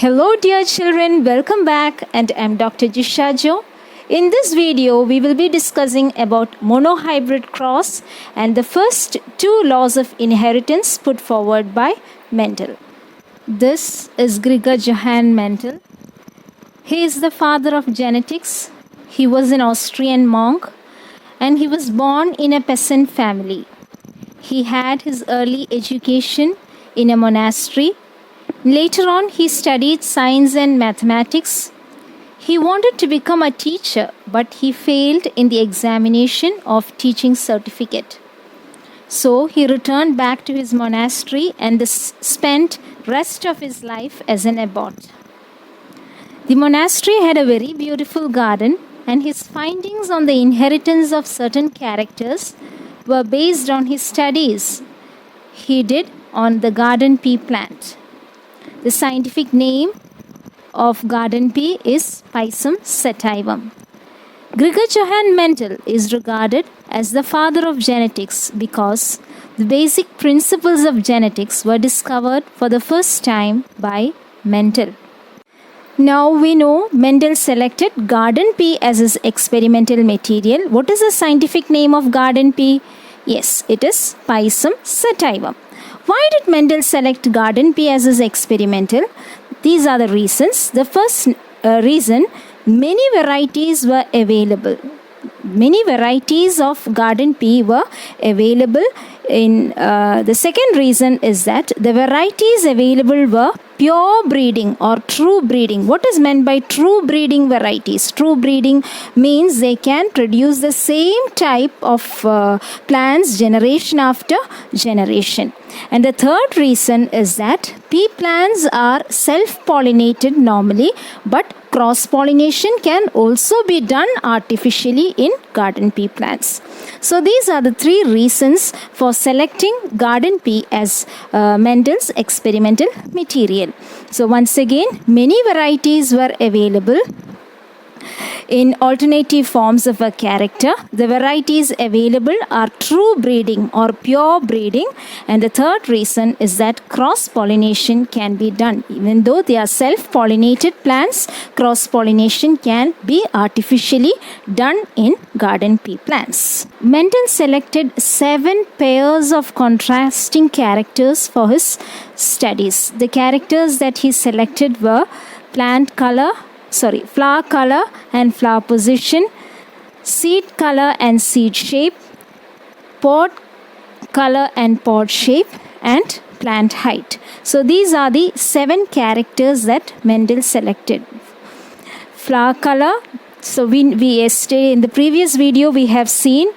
Hello dear children, welcome back, and I'm Dr. Jisha Jo. In this video, we will be discussing about monohybrid cross and the first two laws of inheritance put forward by Mendel. This is Gregor Johann Mendel. He is the father of genetics. He was an Austrian monk and he was born in a peasant family. He had his early education in a monastery. Later on, he studied science and mathematics. He wanted to become a teacher, but he failed in the examination of teaching certificate. So he returned back to his monastery and spent rest of his life as an abbot. The monastery had a very beautiful garden, and his findings on the inheritance of certain characters were based on his studies he did on the garden pea plant. The scientific name of garden pea is Pisum sativum. Gregor Johann Mendel is regarded as the father of genetics because the basic principles of genetics were discovered for the first time by Mendel. Now we know Mendel selected garden pea as his experimental material. What is the scientific name of garden pea? Yes, it is Pisum sativum. Why did Mendel select garden pea as his experimental? These are the reasons. The first reason, many varieties were available. Many varieties of garden pea were available. The second reason is that the varieties available were pure breeding or true breeding. What is meant by true breeding varieties? True breeding means they can produce the same type of plants generation after generation. And the third reason is that pea plants are self-pollinated normally, but cross-pollination can also be done artificially in garden pea plants. So these are the three reasons for selecting garden pea as Mendel's experimental material. So once again, many varieties were available in alternative forms of a character. The varieties available are true breeding or pure breeding, and the third reason is that cross-pollination can be done. Even though they are self-pollinated plants, cross-pollination can be artificially done in garden pea plants. Mendel selected 7 pairs of contrasting characters for his studies. The characters that he selected were flower color and flower position, seed color and seed shape, pod color and pod shape, and plant height. So these are the 7 characters that Mendel selected. Flower color. So we yesterday in the previous video we have seen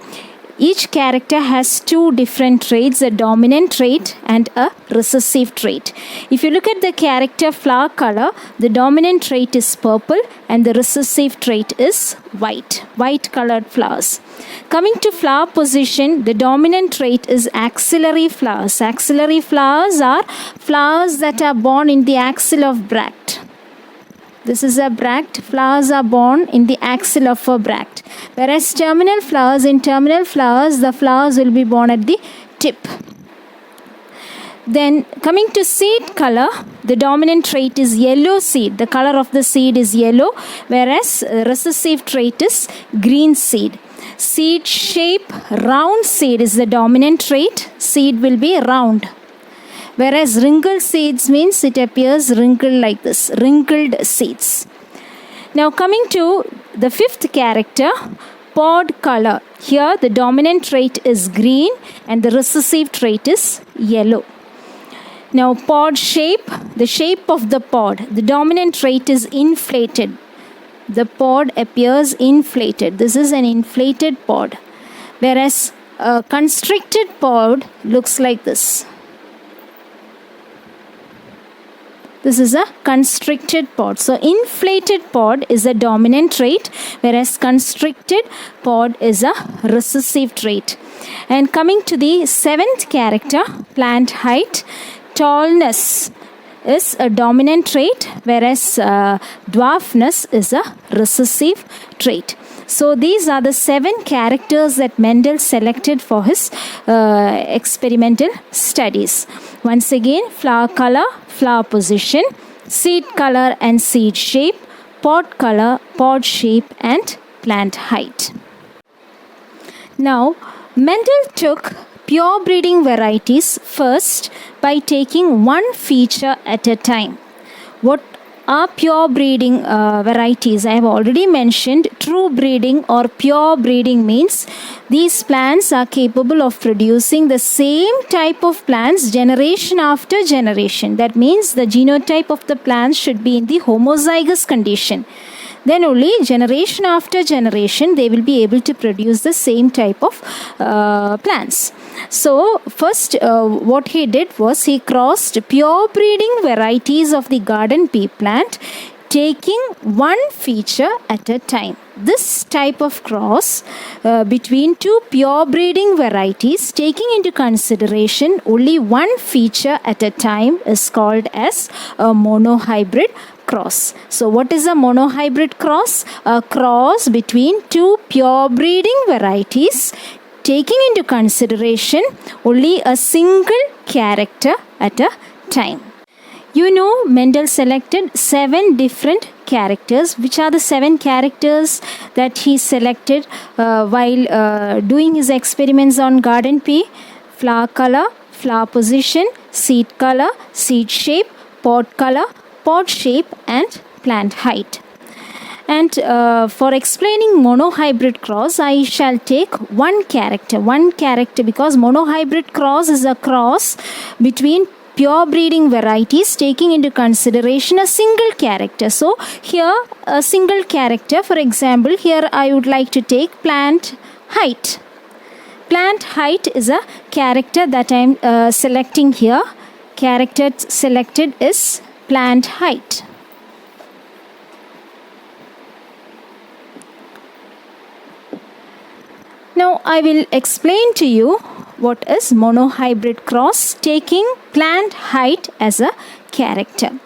each character has 2 different traits, a dominant trait and a recessive trait. If you look at the character flower color, the dominant trait is purple and the recessive trait is white colored flowers. Coming to flower position, the dominant trait is axillary flowers. Axillary flowers are flowers that are born in the axil of bract. This is a bract. Flowers are born in the axil of a bract. Whereas terminal flowers, the flowers will be born at the tip. Then coming to seed color, the dominant trait is yellow seed. The color of the seed is yellow, whereas recessive trait is green seed. Seed shape, round seed is the dominant trait. Seed will be round. Whereas wrinkled seeds means it appears wrinkled like this, wrinkled seeds. Now coming to the 5th character, pod color. Here the dominant trait is green and the recessive trait is yellow. Now pod shape, the shape of the pod. The dominant trait is inflated. The pod appears inflated. This is an inflated pod. Whereas a constricted pod looks like this. This is a constricted pod. So inflated pod is a dominant trait, whereas constricted pod is a recessive trait. And coming to the 7th character, plant height, tallness is a dominant trait, whereas dwarfness is a recessive trait. So these are the 7 characters that Mendel selected for his experimental studies. Once again, flower color, flower position, seed color and seed shape, pod color, pod shape, and plant height. Now, Mendel took pure breeding varieties first by taking one feature at a time. What are pure breeding varieties? I have already mentioned true breeding or pure breeding means these plants are capable of producing the same type of plants generation after generation. That means the genotype of the plants should be in the homozygous condition. Then only generation after generation they will be able to produce the same type of plants. So first what he did was he crossed pure breeding varieties of the garden pea plant, taking one feature at a time. This type of cross between two pure breeding varieties taking into consideration only one feature at a time is called as a monohybrid cross. So what is a monohybrid cross? A cross between two pure breeding varieties taking into consideration only a single character at a time. You know, Mendel selected 7 different characters. Which are the 7 characters that he selected while doing his experiments on garden pea? Flower color, flower position, seed color, seed shape, pod color, pod shape, and plant height. And for explaining monohybrid cross, I shall take one character because monohybrid cross is a cross between pure breeding varieties taking into consideration a single character. So here a single character, for example, here I would like to take plant height. Plant height is a character that I am selecting here. Character selected is plant height. Now I will explain to you what is monohybrid cross taking plant height as a character.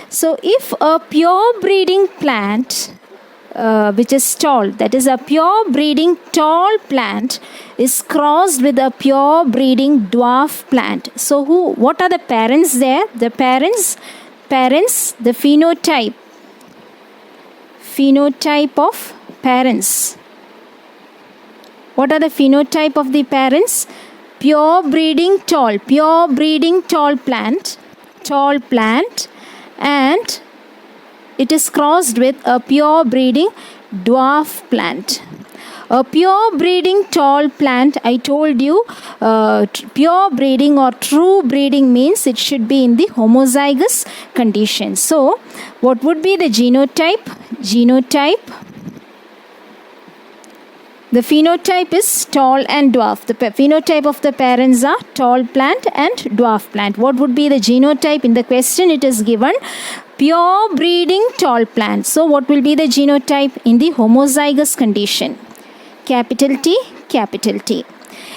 So if a pure breeding plant which is tall, that is a pure breeding tall plant is crossed with a pure breeding dwarf plant. So what are the parents there? The parents, the phenotype of parents. What are the phenotype of the parents? Pure breeding tall plant, and it is crossed with a pure breeding dwarf plant. A pure breeding tall plant, I told you, pure breeding or true breeding means it should be in the homozygous condition. So, what would be the genotype? The phenotype is tall and dwarf. The phenotype of the parents are tall plant and dwarf plant. What would be the genotype? In the question it is given pure breeding tall plant. So what will be the genotype in the homozygous condition? Capital T.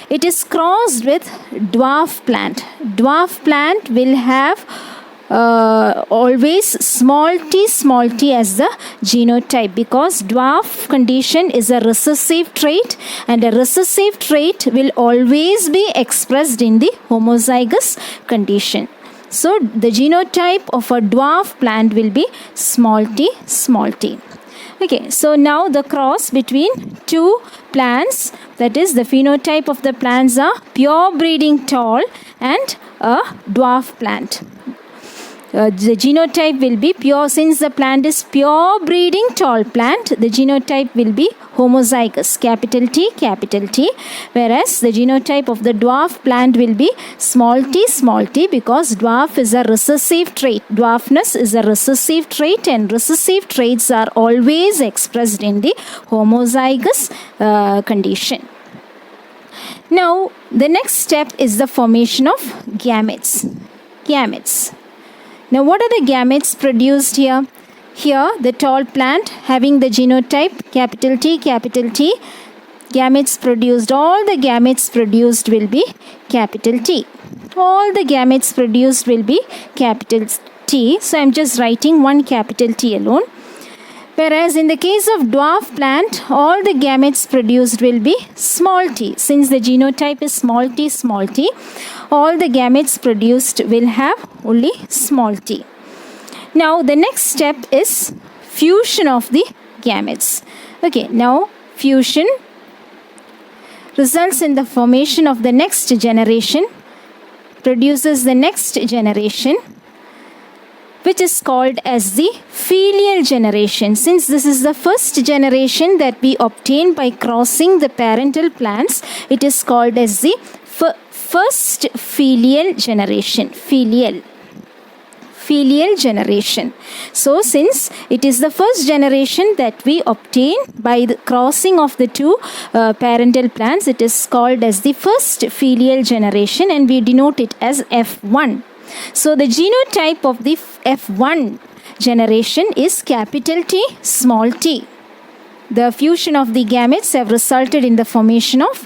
It is crossed with dwarf plant. Dwarf plant will have always small t as the genotype, because dwarf condition is a recessive trait, and a recessive trait will always be expressed in the homozygous condition. So the genotype of a dwarf plant will be small t. Okay, so now the cross between two plants, that is the phenotype of the plants are pure breeding tall and a dwarf plant. The genotype will be pure. Since the plant is pure breeding tall plant, the genotype will be homozygous, capital T, whereas the genotype of the dwarf plant will be small t, because dwarf is a recessive trait. Dwarfness is a recessive trait, and recessive traits are always expressed in the homozygous condition. Now, the next step is the formation of gametes. Now, what are the gametes produced here? Here, the tall plant having the genotype capital T, gametes produced, all the gametes produced will be capital T. All the gametes produced will be capital T. So, I am just writing one capital T alone. Whereas in the case of dwarf plant, all the gametes produced will be small t. Since the genotype is small t, all the gametes produced will have only small t. Now the next step is fusion of the gametes. Okay, now fusion results in the formation of the next generation, produces the next generation, which is called as the filial generation. Since this is the first generation that we obtain by crossing the parental plants, it is called as the first filial generation. Filial generation. So since it is the first generation that we obtain by the crossing of the two parental plants, it is called as the first filial generation, and we denote it as F1. So the genotype of the F1 generation is capital T, small t. The fusion of the gametes have resulted in the formation of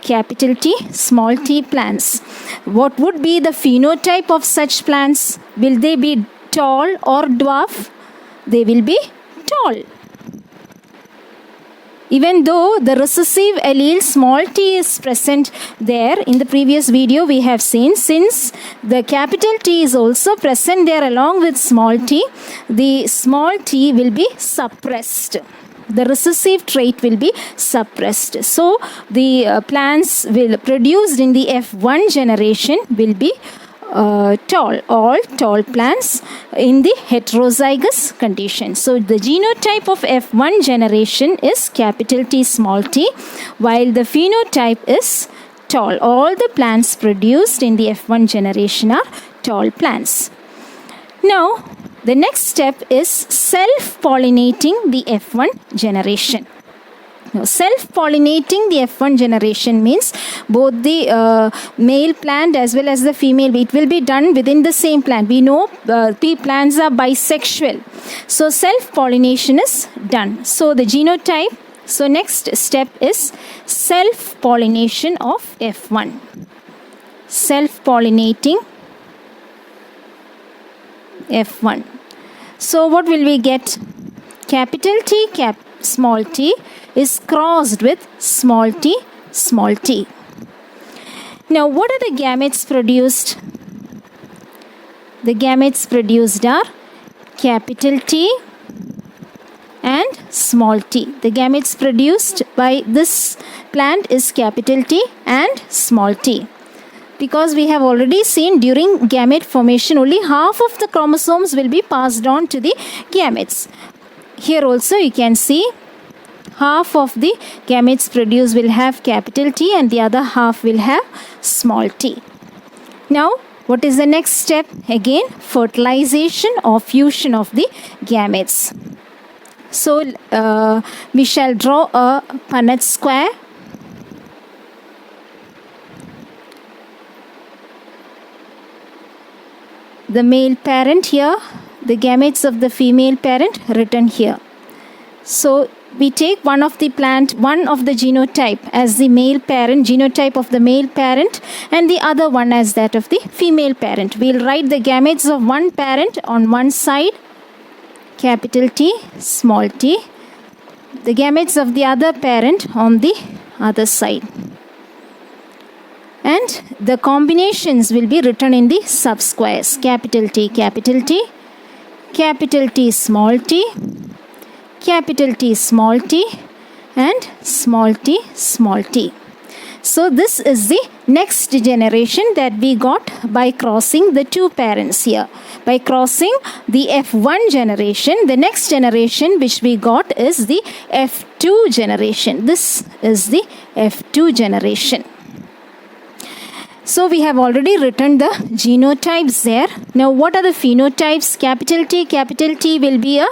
capital T, small t plants. What would be the phenotype of such plants? Will they be tall or dwarf? They will be tall. Even though the recessive allele small t is present there, in the previous video we have seen, since the capital T is also present there along with small t, the small t will be suppressed. The recessive trait will be suppressed. So the plants will produced in the F1 generation will be tall, all tall plants in the heterozygous condition. So the genotype of F1 generation is capital T, small t, while the phenotype is tall. All the plants produced in the F1 generation are tall plants. Now the next step is self-pollinating the F1 generation. Now, self-pollinating the F1 generation means both the male plant as well as the female, it will be done within the same plant. We know plants are bisexual. So self-pollination is done. So the genotype, so next step is self-pollination of F1. Self-pollinating F1. So what will we get? Capital T, small t is crossed with small t, small t. Now what are the gametes produced? The gametes produced are capital T and small t. The gametes produced by this plant is capital T and small t. Because we have already seen during gamete formation only half of the chromosomes will be passed on to the gametes. Here also you can see half of the gametes produced will have capital T and the other half will have small t. Now what is the next step? Again, fertilization or fusion of the gametes. So we shall draw a Punnett square. The male parent here, the gametes of the female parent written here. So we take one of the plant, one of the genotype as the male parent, genotype of the male parent, and the other one as that of the female parent. We'll write the gametes of one parent on one side, capital T, small t. The gametes of the other parent on the other side. And the combinations will be written in the subsquares. Capital T, capital T, capital T, small t, capital T, small t, and small t, small t. So this is the next generation that we got by crossing the two parents here. By crossing the F1 generation, the next generation which we got is the F2 generation. This is the F2 generation. So we have already written the genotypes there. Now what are the phenotypes? Capital T will be a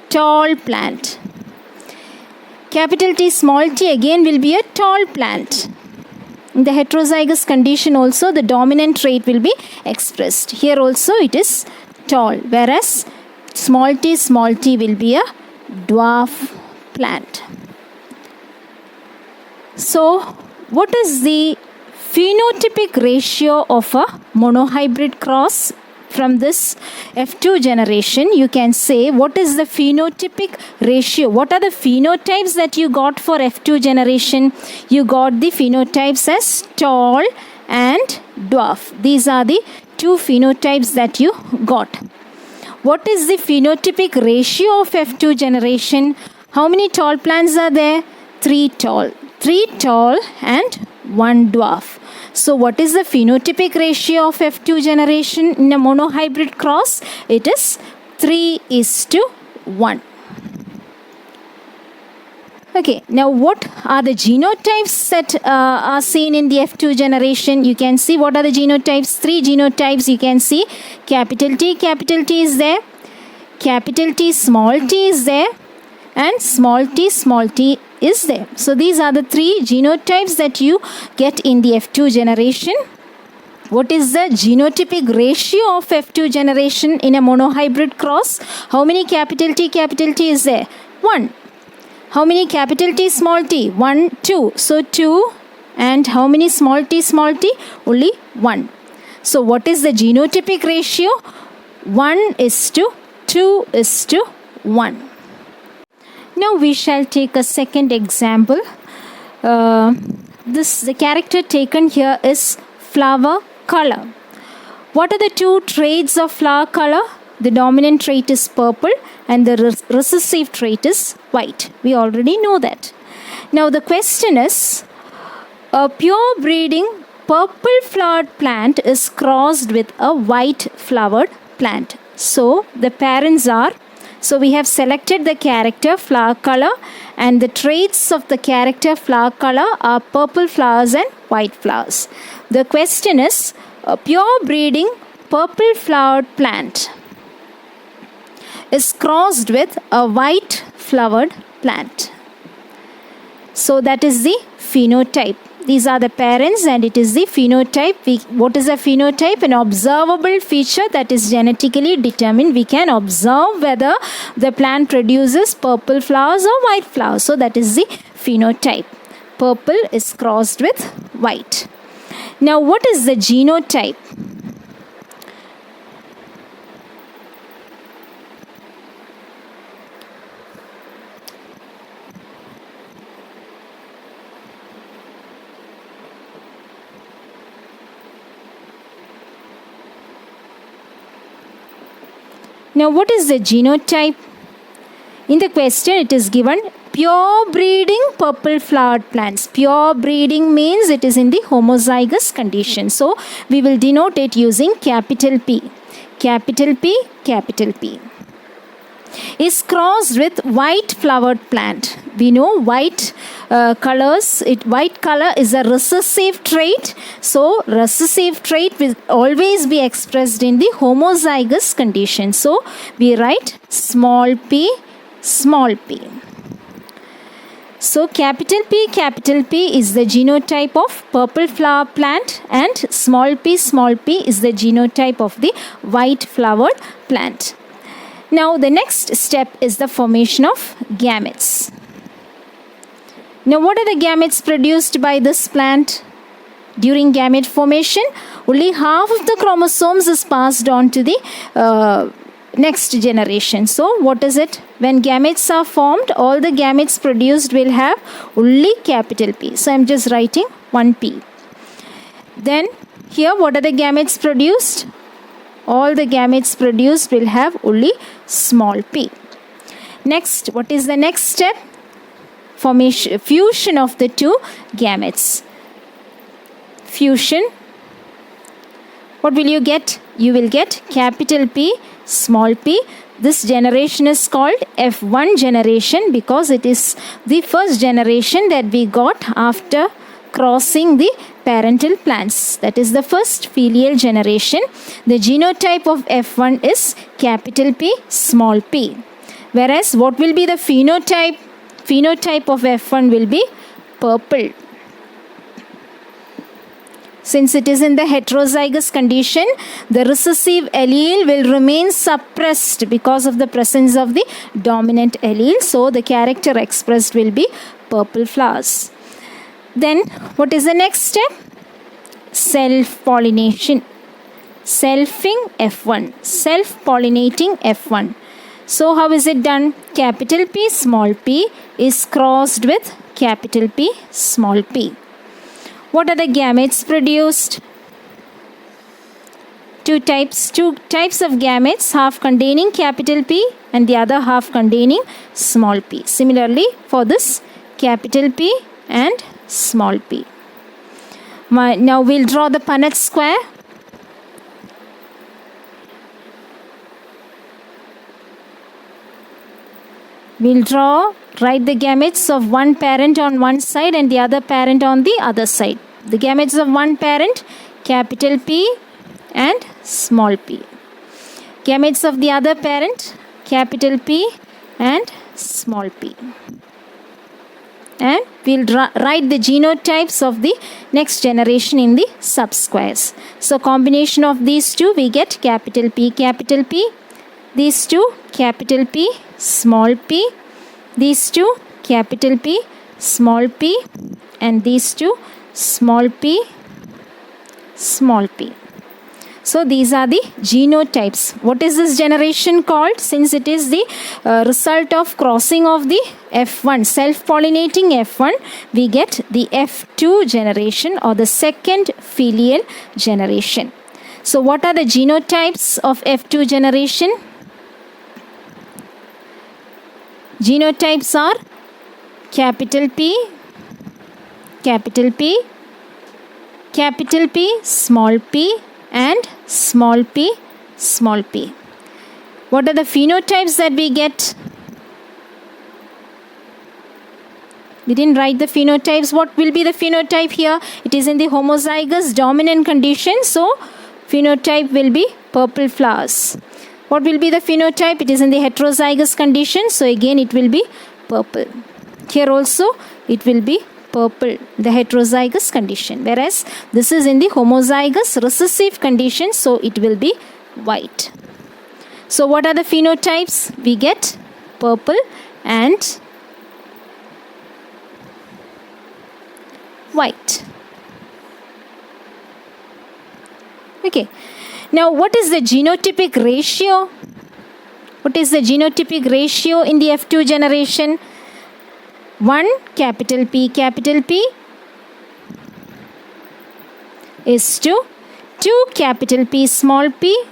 tall plant. Capital T, small t again will be a tall plant. In the heterozygous condition also the dominant trait will be expressed. Here also it is tall, whereas small t will be a dwarf plant. So what is the phenotypic ratio of a monohybrid cross? From this F2 generation, you can say what is the phenotypic ratio. What are the phenotypes that you got for F2 generation? You got the phenotypes as tall and dwarf. These are the two phenotypes that you got. What is the phenotypic ratio of F2 generation? How many tall plants are there? 3 tall. 3 tall and 1 dwarf. So what is the phenotypic ratio of F2 generation in a monohybrid cross? It is 3:1. Okay, now what are the genotypes that are seen in the F2 generation? You can see what are the genotypes. 3 genotypes you can see. Capital T is there. Capital T, small t is there. And small t is there. So these are the 3 genotypes that you get in the F2 generation. What is the genotypic ratio of F2 generation in a monohybrid cross? How many capital T is there? 1. How many capital T, small t? 1, 2. So 2. And how many small t? Only 1. So what is the genotypic ratio? 1:2:1. Now we shall take a second example. The character taken here is flower color. What are the 2 traits of flower color? The dominant trait is purple and the recessive trait is white. We already know that. Now the question is, a pure breeding purple flowered plant is crossed with a white flowered plant. So the parents are, so we have selected the character flower color, and the traits of the character flower color are purple flowers and white flowers. The question is, a pure breeding purple flowered plant is crossed with a white flowered plant. So that is the phenotype. These are the parents and it is the phenotype. What is a phenotype? An observable feature that is genetically determined. We can observe whether the plant produces purple flowers or white flowers. So that is the phenotype. Purple is crossed with white. Now what is the genotype? Now what is the genotype? In the question it is given pure breeding purple flowered plants. Pure breeding means it is in the homozygous condition. So we will denote it using capital P. Capital P is crossed with white flowered plant. We know white white color is a recessive trait. So recessive trait will always be expressed in the homozygous condition. So we write small p. So capital P is the genotype of purple flower plant, and small p is the genotype of the white flowered plant. Now the next step is the formation of gametes. Now what are the gametes produced by this plant? During gamete formation, only half of the chromosomes is passed on to the next generation. So what is it? When gametes are formed, all the gametes produced will have only capital P. So I am just writing 1P. Then here what are the gametes produced? All the gametes produced will have only small p. Next, what is the next step? Fusion of the two gametes. Fusion. What will you get? You will get capital P, small p. This generation is called F1 generation because it is the first generation that we got after crossing the parental plants. That is the first filial generation. The genotype of F1 is capital P, small p. Whereas what will be the phenotype? Phenotype of F1 will be purple. Since it is in the heterozygous condition, the recessive allele will remain suppressed because of the presence of the dominant allele. So the character expressed will be purple flowers. Then what is the next step? Self-pollination. Selfing F1. Self-pollinating F1. So how is it done? Capital P, small p is crossed with capital P, small p. What are the gametes produced? two types of gametes, half containing capital P and the other half containing small p. Similarly, for this capital P and small p. Now we'll draw the Punnett square. We'll write the gametes of one parent on one side and the other parent on the other side. The gametes of one parent, capital P and small p. Gametes of the other parent, capital P and small p. And we'll write the genotypes of the next generation in the subsquares. So combination of these two, we get capital P, these two capital P, small p, these two capital P, small p, and these two small p, small p. So these are the genotypes. What is this generation called? Since it is the result of crossing of the F1, self-pollinating F1, we get the F2 generation or the second filial generation. So what are the genotypes of F2 generation? Genotypes are capital P, capital P, capital P, small p, and small p, small p. What are the phenotypes that we get? We didn't write the phenotypes. What will be the phenotype here? It is in the homozygous dominant condition. So, phenotype will be purple flowers. What will be the phenotype? It is in the heterozygous condition. So, again it will be purple. Here also it will be purple, the heterozygous condition. Whereas this is in the homozygous recessive condition. So, it will be white. So, what are the phenotypes? We get purple and white. Okay. Now, what is the genotypic ratio? What is the genotypic ratio in the F2 generation? 1 capital P is to 2 capital P small p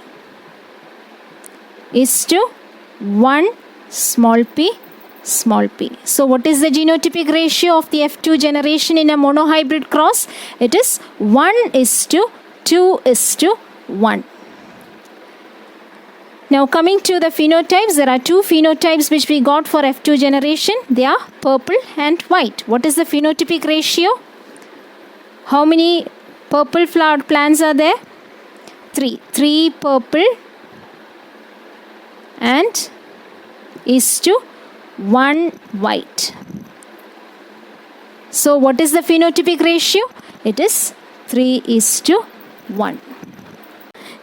is to 1 small p small p. So, what is the genotypic ratio of the F2 generation in a monohybrid cross? It is 1 is to 2 is to 1. Now coming to the phenotypes, there are two phenotypes which we got for F2 generation. They are purple and white. What is the phenotypic ratio? How many purple flowered plants are there? 3. 3 purple and is to 1 white. So what is the phenotypic ratio? It is 3 is to 1.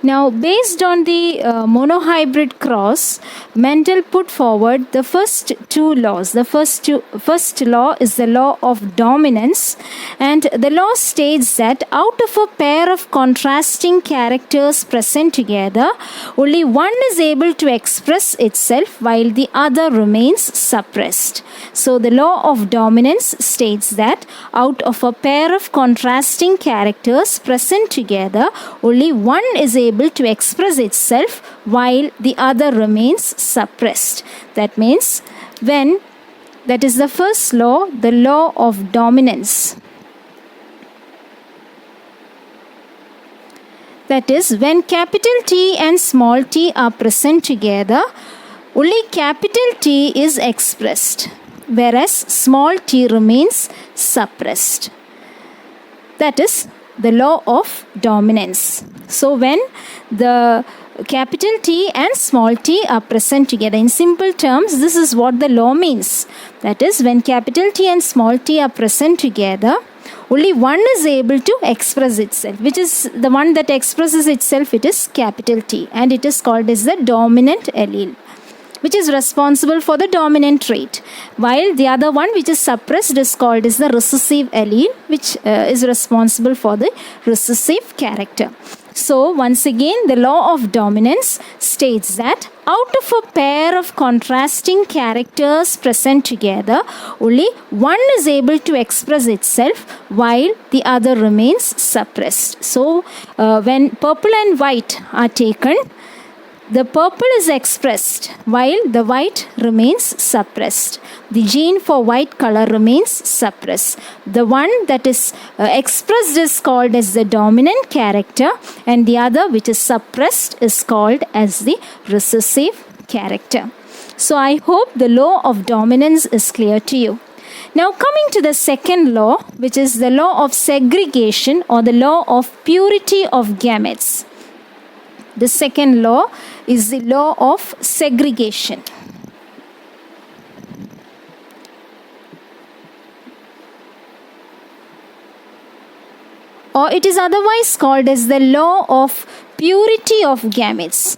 Now, based on the monohybrid cross, Mendel put forward the first two laws. The first law is the law of dominance, and the law states that out of a pair of contrasting characters present together, only one is able to express itself while the other remains suppressed. So, the law of dominance states that out of a pair of contrasting characters present together, only one is able to express itself while the other remains suppressed. That means that is the first law, the law of dominance. That is, when capital T and small t are present together, only capital T is expressed, whereas small t remains suppressed. That is the law of dominance. So, when the capital T and small t are present together, in simple terms, this is what the law means. That is, when capital T and small t are present together, only one is able to express itself. Which is the one that expresses itself? It is capital T, and it is called as the dominant allele, which is responsible for the dominant trait, while the other one, which is suppressed, is called as the recessive allele, which is responsible for the recessive character. So once again, the law of dominance states that out of a pair of contrasting characters present together, only one is able to express itself while the other remains suppressed. So when purple and white are taken, the purple is expressed while the white remains suppressed. The gene for white color remains suppressed. The one that is expressed is called as the dominant character, and the other which is suppressed is called as the recessive character. So I hope the law of dominance is clear to you. Now coming to the second law, which is the law of segregation or the law of purity of gametes. The second law is the law of segregation. Or it is otherwise called as the law of purity of gametes.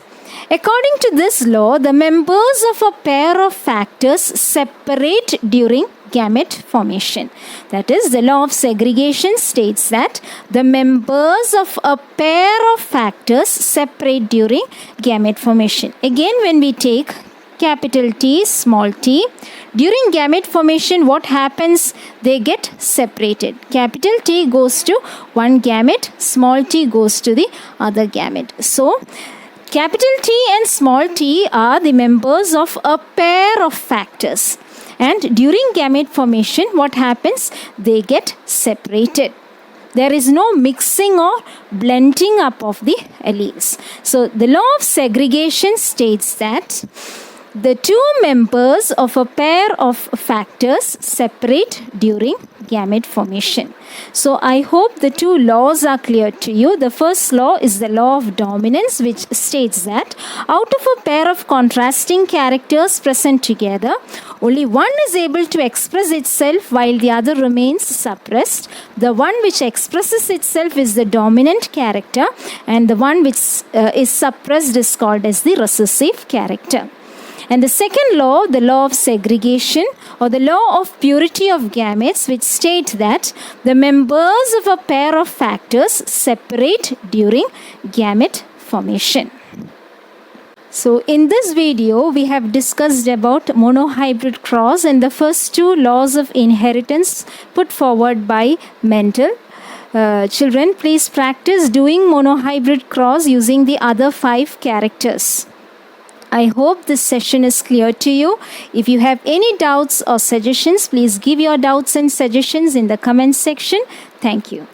According to this law, the members of a pair of factors separate during gamete formation. That is, the law of segregation states that the members of a pair of factors separate during gamete formation. Again, when we take capital T, small t, during gamete formation, what happens? They get separated. Capital T goes to one gamete, small t goes to the other gamete. So, capital T and small t are the members of a pair of factors. And during gamete formation, what happens? They get separated. There is no mixing or blending up of the alleles. So, the law of segregation states that the two members of a pair of factors separate during gamete formation. So I hope the two laws are clear to you. The first law is the law of dominance, which states that out of a pair of contrasting characters present together, only one is able to express itself while the other remains suppressed. The one which expresses itself is the dominant character, and the one which is suppressed is called as the recessive character. And the second law, the law of segregation or the law of purity of gametes, which states that the members of a pair of factors separate during gamete formation. So in this video, we have discussed about monohybrid cross and the first two laws of inheritance put forward by Mendel. Children, please practice doing monohybrid cross using the other 5 characters. I hope this session is clear to you. If you have any doubts or suggestions, please give your doubts and suggestions in the comment section. Thank you.